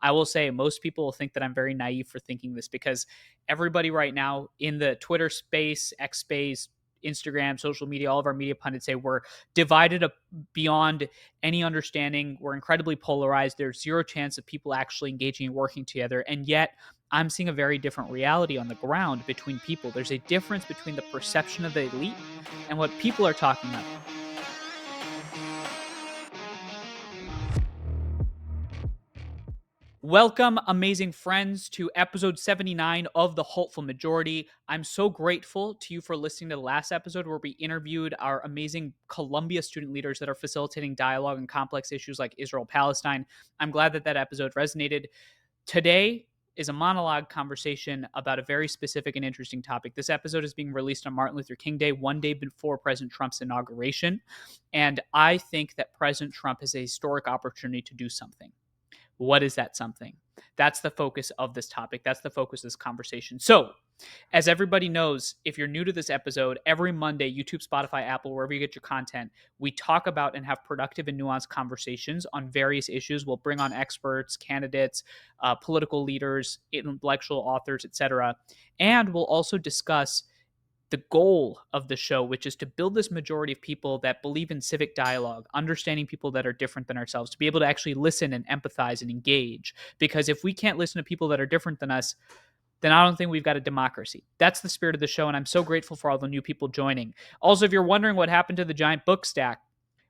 I will say most people will think that I'm very naive for thinking this because everybody right now in the Twitter space, X space, Instagram, social media, all of our media pundits say we're divided up beyond any understanding. We're incredibly polarized. There's zero chance of people actually engaging and working together. And yet, I'm seeing a very different reality on the ground between people. There's a difference between the perception of the elite and what people are talking about. Welcome, amazing friends, to episode 79 of The Hopeful Majority. I'm so grateful to you for listening to the last episode where we interviewed our amazing Columbia student leaders that are facilitating dialogue on complex issues like Israel-Palestine. I'm glad that that episode resonated. Today is a monologue conversation about a very specific and interesting topic. This episode is being released on Martin Luther King Day, one day before President Trump's inauguration. And I think that President Trump has a historic opportunity to do something. What is that something? That's the focus of this topic. That's the focus of this conversation. So, as everybody knows, if you're new to this episode, every Monday, YouTube, Spotify, Apple, wherever you get your content, we talk about and have productive and nuanced conversations on various issues. We'll bring on experts, candidates, political leaders, intellectual authors, etc. And we'll also discuss the goal of the show, which is to build this majority of people that believe in civic dialogue, understanding people that are different than ourselves, to be able to actually listen and empathize and engage. Because if we can't listen to people that are different than us, then I don't think we've got a democracy. That's the spirit of the show, and I'm so grateful for all the new people joining. Also, if you're wondering what happened to the giant book stack,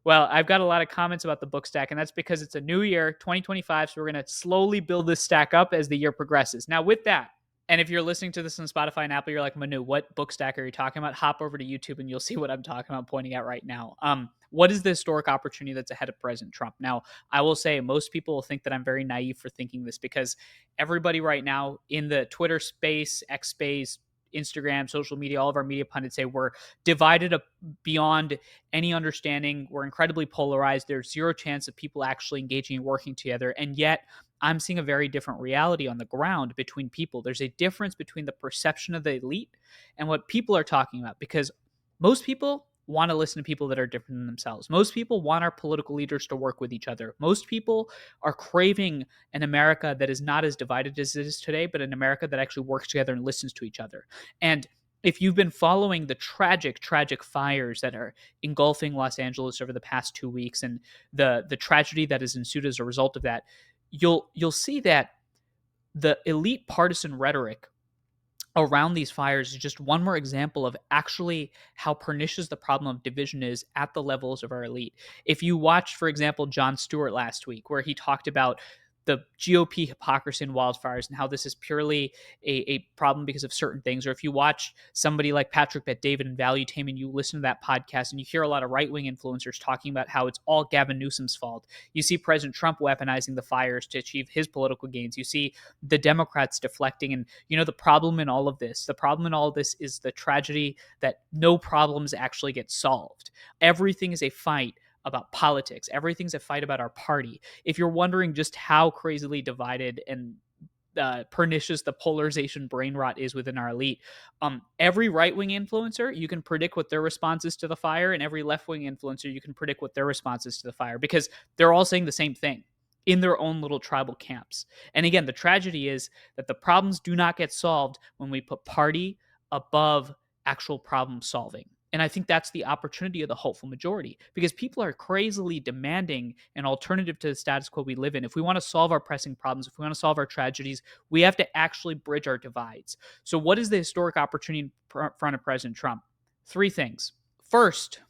well, I've got a lot of comments about the book stack, and that's because it's a new year, 2025, so we're going to slowly build this stack up as the year progresses. Now, with that, and if you're listening to this on Spotify and Apple, you're like, Manu, what book stack are you talking about? Hop over to YouTube and you'll see what I'm talking about, pointing out right now. What is the historic opportunity that's ahead of President Trump? Now, I will say most people will think that I'm very naive for thinking this because everybody right now in the Twitter space, X space, Instagram, social media, all of our media pundits say we're divided up beyond any understanding. We're incredibly polarized. There's zero chance of people actually engaging and working together. And yet, I'm seeing a very different reality on the ground between people. There's a difference between the perception of the elite and what people are talking about because most people want to listen to people that are different than themselves. Most people want our political leaders to work with each other. Most people are craving an America that is not as divided as it is today, but an America that actually works together and listens to each other. And if you've been following the tragic fires that are engulfing Los Angeles over the past 2 weeks and the tragedy that has ensued as a result of that, you'll see that the elite partisan rhetoric around these fires is just one more example of actually how pernicious the problem of division is at the levels of our elite. If you watched, for example, Jon Stewart last week, where he talked about the GOP hypocrisy in wildfires and how this is purely a problem because of certain things, or if you watch somebody like Patrick Bet-David and Valuetainment, and you listen to that podcast and you hear a lot of right-wing influencers talking about how it's all Gavin Newsom's fault. You see President Trump weaponizing the fires to achieve his political gains. You see the Democrats deflecting. And, the problem in all of this, is the tragedy that no problems actually get solved. Everything is a fight about politics. Everything's a fight about our party. If you're wondering just how crazily divided and pernicious the polarization brain rot is within our elite, every right-wing influencer, you can predict what their response is to the fire, and every left-wing influencer, you can predict what their response is to the fire, because they're all saying the same thing in their own little tribal camps. And again, the tragedy is that the problems do not get solved when we put party above actual problem solving. And I think that's the opportunity of the hopeful majority, because people are crazily demanding an alternative to the status quo we live in. If we want to solve our pressing problems, if we want to solve our tragedies, we have to actually bridge our divides. So what is the historic opportunity in front of President Trump? 3 things. First,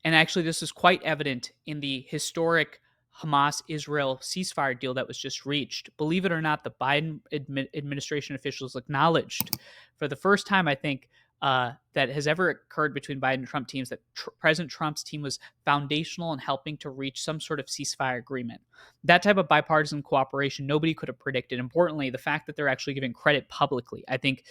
and actually this is quite evident in the historic Hamas-Israel ceasefire deal that was just reached. Believe it or not, the Biden administration officials acknowledged for the first time, I think, that has ever occurred between Biden and Trump teams, that President Trump's team was foundational in helping to reach some sort of ceasefire agreement. That type of bipartisan cooperation, nobody could have predicted. Importantly, the fact that they're actually giving credit publicly, I think,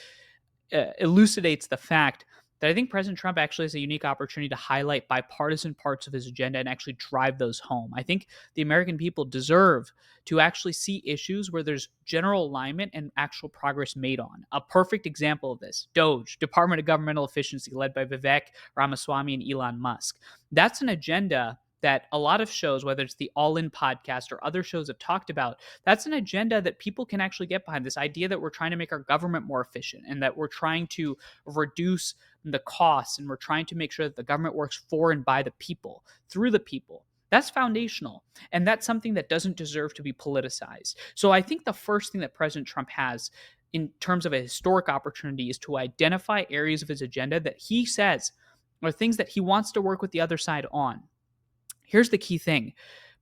elucidates the fact that I think President Trump actually has a unique opportunity to highlight bipartisan parts of his agenda and actually drive those home. I think the American people deserve to actually see issues where there's general alignment and actual progress made on. A perfect example of this, DOGE, Department of Governmental Efficiency, led by Vivek Ramaswamy and Elon Musk. That's an agenda that a lot of shows, whether it's the All In podcast or other shows have talked about, that's an agenda that people can actually get behind. This idea that we're trying to make our government more efficient and that we're trying to reduce the costs and we're trying to make sure that the government works for and by the people, through the people. That's foundational. And that's something that doesn't deserve to be politicized. So I think the first thing that President Trump has in terms of a historic opportunity is to identify areas of his agenda that he says are things that he wants to work with the other side on. Here's the key thing: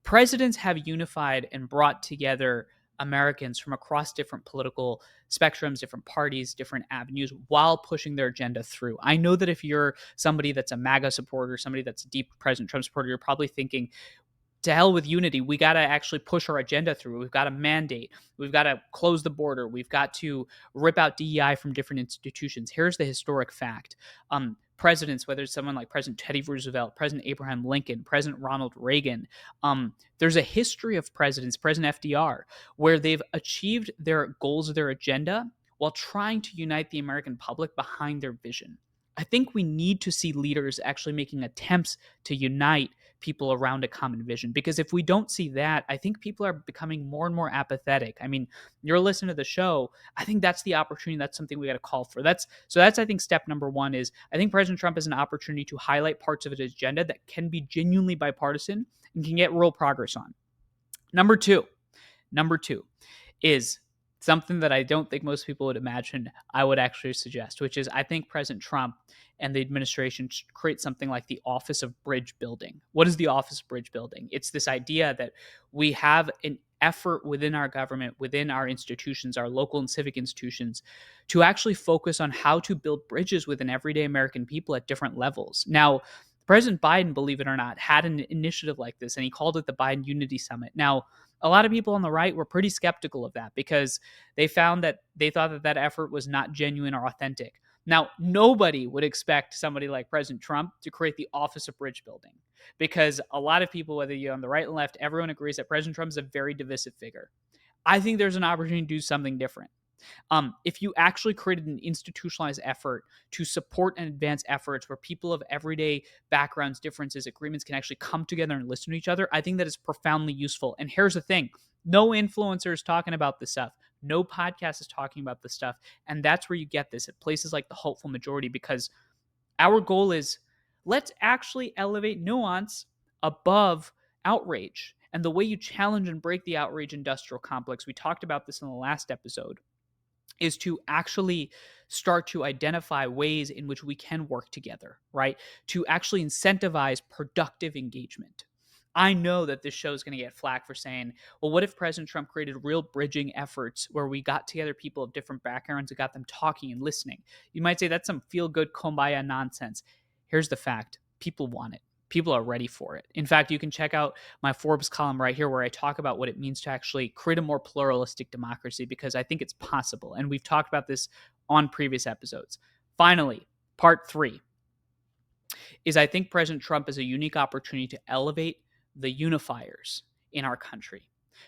presidents have unified and brought together Americans from across different political spectrums, different parties, different avenues while pushing their agenda through. I know that if you're somebody that's a MAGA supporter, somebody that's a deep President Trump supporter, you're probably thinking, to hell with unity. We got to actually push our agenda through. We've got to mandate. We've got to close the border. We've got to rip out DEI from different institutions. Here's the historic fact. Presidents, whether it's someone like President Teddy Roosevelt, President Abraham Lincoln, President Ronald Reagan, there's a history of presidents, President FDR, where they've achieved their goals of their agenda while trying to unite the American public behind their vision. I think we need to see leaders actually making attempts to unite people around a common vision. Because if we don't see that, I think people are becoming more and more apathetic. I mean, you're listening to the show. I think that's the opportunity. That's something we got to call for. That's I think step number one is I think President Trump has an opportunity to highlight parts of his agenda that can be genuinely bipartisan and can get real progress on. Number two is something that I don't think most people would imagine I would actually suggest, which is I think President Trump and the administration should create something like the Office of Bridge Building. What is the Office of Bridge Building? It's this idea that we have an effort within our government, within our institutions, our local and civic institutions, to actually focus on how to build bridges within everyday American people at different levels. Now, President Biden, believe it or not, had an initiative like this, and he called it the Biden Unity Summit. Now, a lot of people on the right were pretty skeptical of that because they thought that effort was not genuine or authentic. Now, nobody would expect somebody like President Trump to create the Office of Bridge Building because a lot of people, whether you're on the right and left, everyone agrees that President Trump is a very divisive figure. I think there's an opportunity to do something different. If you actually created an institutionalized effort to support and advance efforts where people of everyday backgrounds, differences, agreements can actually come together and listen to each other, I think that is profoundly useful. And here's the thing: no influencer is talking about this stuff. No podcast is talking about this stuff. And that's where you get this at places like the Hopeful Majority, because our goal is let's actually elevate nuance above outrage. And the way you challenge and break the outrage industrial complex, we talked about this in the last episode, is to actually start to identify ways in which we can work together, right? To actually incentivize productive engagement. I know that this show is going to get flack for saying, well, what if President Trump created real bridging efforts where we got together people of different backgrounds and got them talking and listening? You might say that's some feel-good kumbaya nonsense. Here's the fact: people want it. People are ready for it. In fact, you can check out my Forbes column right here where I talk about what it means to actually create a more pluralistic democracy, because I think it's possible. And we've talked about this on previous episodes. Finally, part 3 is I think President Trump has a unique opportunity to elevate the unifiers in our country,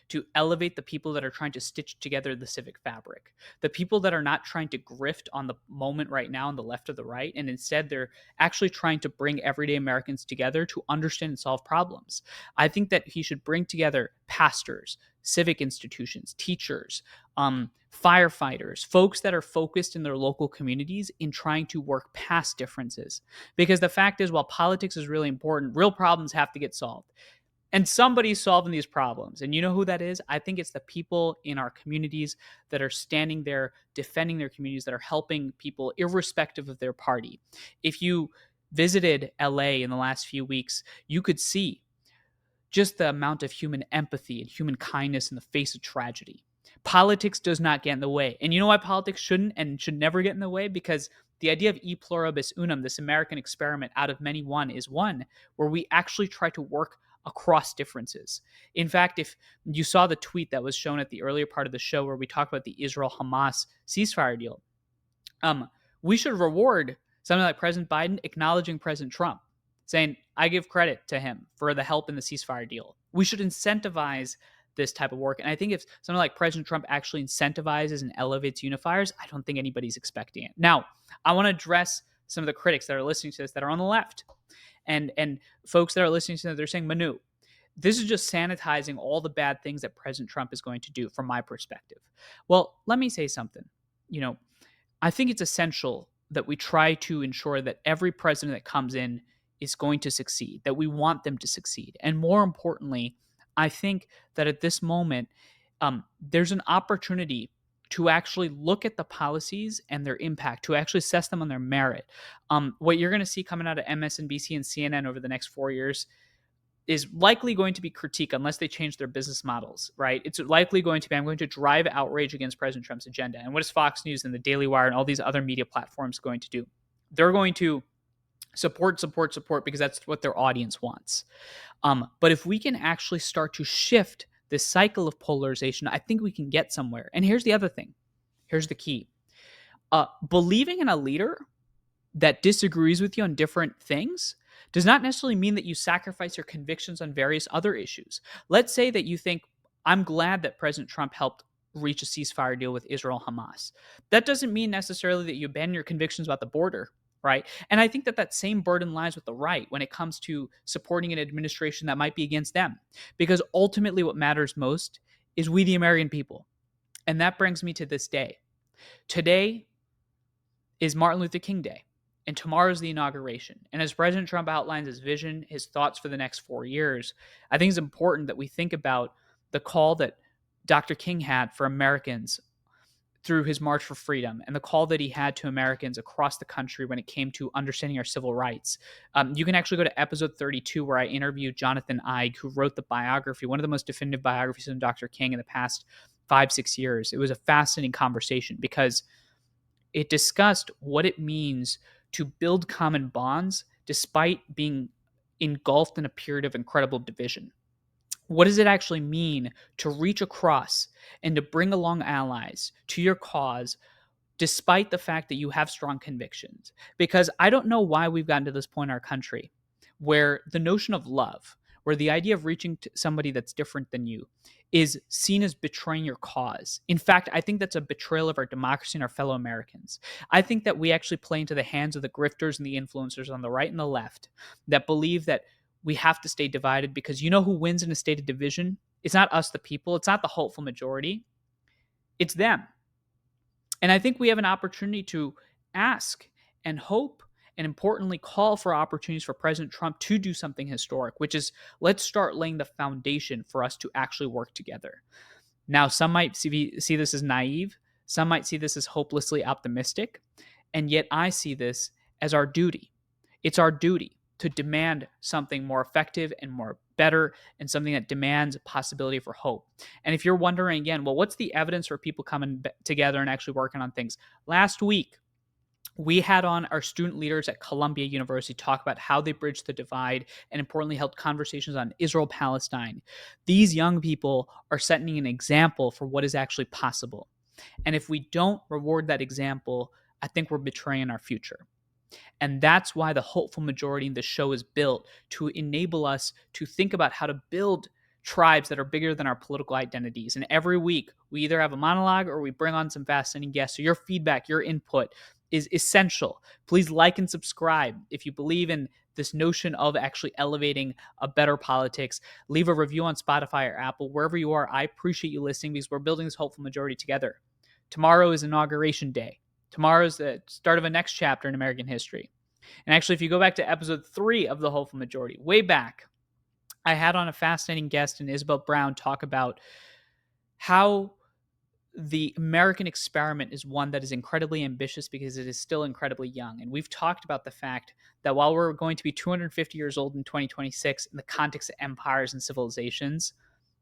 to elevate the people that are trying to stitch together the civic fabric, the people that are not trying to grift on the moment right now on the left or the right, and instead they're actually trying to bring everyday Americans together to understand and solve problems. I think that he should bring together pastors, civic institutions, teachers, firefighters, folks that are focused in their local communities in trying to work past differences. Because the fact is, while politics is really important, real problems have to get solved. And somebody's solving these problems. And you know who that is? I think it's the people in our communities that are standing there defending their communities, that are helping people irrespective of their party. If you visited LA in the last few weeks, you could see just the amount of human empathy and human kindness in the face of tragedy. Politics does not get in the way. And you know why politics shouldn't and should never get in the way? Because the idea of e pluribus unum, this American experiment out of many one, is one where we actually try to work across differences. In fact, if you saw the tweet that was shown at the earlier part of the show where we talked about the Israel-Hamas ceasefire deal, we should reward something like President Biden acknowledging President Trump, saying, I give credit to him for the help in the ceasefire deal. We should incentivize this type of work. And I think if something like President Trump actually incentivizes and elevates unifiers, I don't think anybody's expecting it. Now, I want to address some of the critics that are listening to this that are on the left. And folks that are listening to that, they're saying, Manu, this is just sanitizing all the bad things that President Trump is going to do from my perspective. Well, let me say something. You know, I think it's essential that we try to ensure that every president that comes in is going to succeed, that we want them to succeed. And more importantly, I think that at this moment, there's an opportunity to actually look at the policies and their impact, to actually assess them on their merit. What you're going to see coming out of MSNBC and CNN over the next 4 years is likely going to be critique unless they change their business models, right? It's likely going to be, I'm going to drive outrage against President Trump's agenda. And what is Fox News and the Daily Wire and all these other media platforms going to do? They're going to support because that's what their audience wants. But if we can actually start to shift this cycle of polarization, I think we can get somewhere. And here's the other thing. Here's the key. Believing in a leader that disagrees with you on different things does not necessarily mean that you sacrifice your convictions on various other issues. Let's say that you think, I'm glad that President Trump helped reach a ceasefire deal with Israel Hamas. That doesn't mean necessarily that you abandon your convictions about the border, right? And I think that that same burden lies with the right when it comes to supporting an administration that might be against them. Because ultimately what matters most is we, the American people. And that brings me to this day. Today is Martin Luther King Day. And tomorrow's the inauguration. And as President Trump outlines his vision, his thoughts for the next 4 years, I think it's important that we think about the call that Dr. King had for Americans through his March for Freedom and the call that he had to Americans across the country when it came to understanding our civil rights. You can actually go to episode 32 where I interviewed Jonathan Eig, who wrote the biography, one of the most definitive biographies of Dr. King in the past 5-6 years. It was a fascinating conversation because it discussed what it means to build common bonds despite being engulfed in a period of incredible division. What does it actually mean to reach across and to bring along allies to your cause despite the fact that you have strong convictions? Because I don't know why we've gotten to this point in our country where the notion of love, where the idea of reaching to somebody that's different than you is seen as betraying your cause. In fact, I think that's a betrayal of our democracy and our fellow Americans. I think that we actually play into the hands of the grifters and the influencers on the right and the left that believe that we have to stay divided because you know who wins in a state of division? It's not us, the people. It's not the hopeful majority. It's them. And I think we have an opportunity to ask and hope and importantly call for opportunities for President Trump to do something historic, which is let's start laying the foundation for us to actually work together. Now, some might see this as naive. Some might see this as hopelessly optimistic. And yet I see this as our duty. It's our duty to demand something more effective and more better and something that demands a possibility for hope. And if you're wondering again, well, what's the evidence for people coming together and actually working on things? Last week, we had on our student leaders at Columbia University talk about how they bridged the divide and importantly held conversations on Israel-Palestine. These young people are setting an example for what is actually possible. And if we don't reward that example, I think we're betraying our future. And that's why the hopeful majority in the show is built to enable us to think about how to build tribes that are bigger than our political identities. And every week, we either have a monologue or we bring on some fascinating guests. So your feedback, your input is essential. Please like and subscribe. If you believe in this notion of actually elevating a better politics, leave a review on Spotify or Apple, wherever you are. I appreciate you listening because we're building this hopeful majority together. Tomorrow is Inauguration Day. Tomorrow is the start of a next chapter in American history. And actually, if you go back to episode 3 of The Hopeful Majority, way back, I had on a fascinating guest in Isabel Brown talk about how the American experiment is one that is incredibly ambitious because it is still incredibly young. And we've talked about the fact that while we're going to be 250 years old in 2026 in the context of empires and civilizations,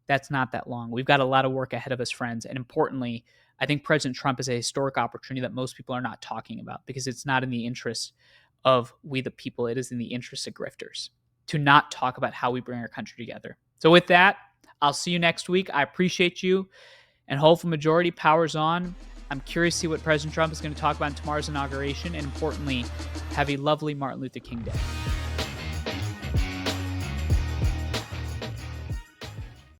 that's not that long. We've got a lot of work ahead of us, friends. And importantly, I think President Trump is a historic opportunity that most people are not talking about because it's not in the interest of we the people. It is in the interest of grifters to not talk about how we bring our country together. So with that, I'll see you next week. I appreciate you. And hopeful majority powers on. I'm curious to see what President Trump is going to talk about in tomorrow's inauguration. And importantly, have a lovely Martin Luther King Day.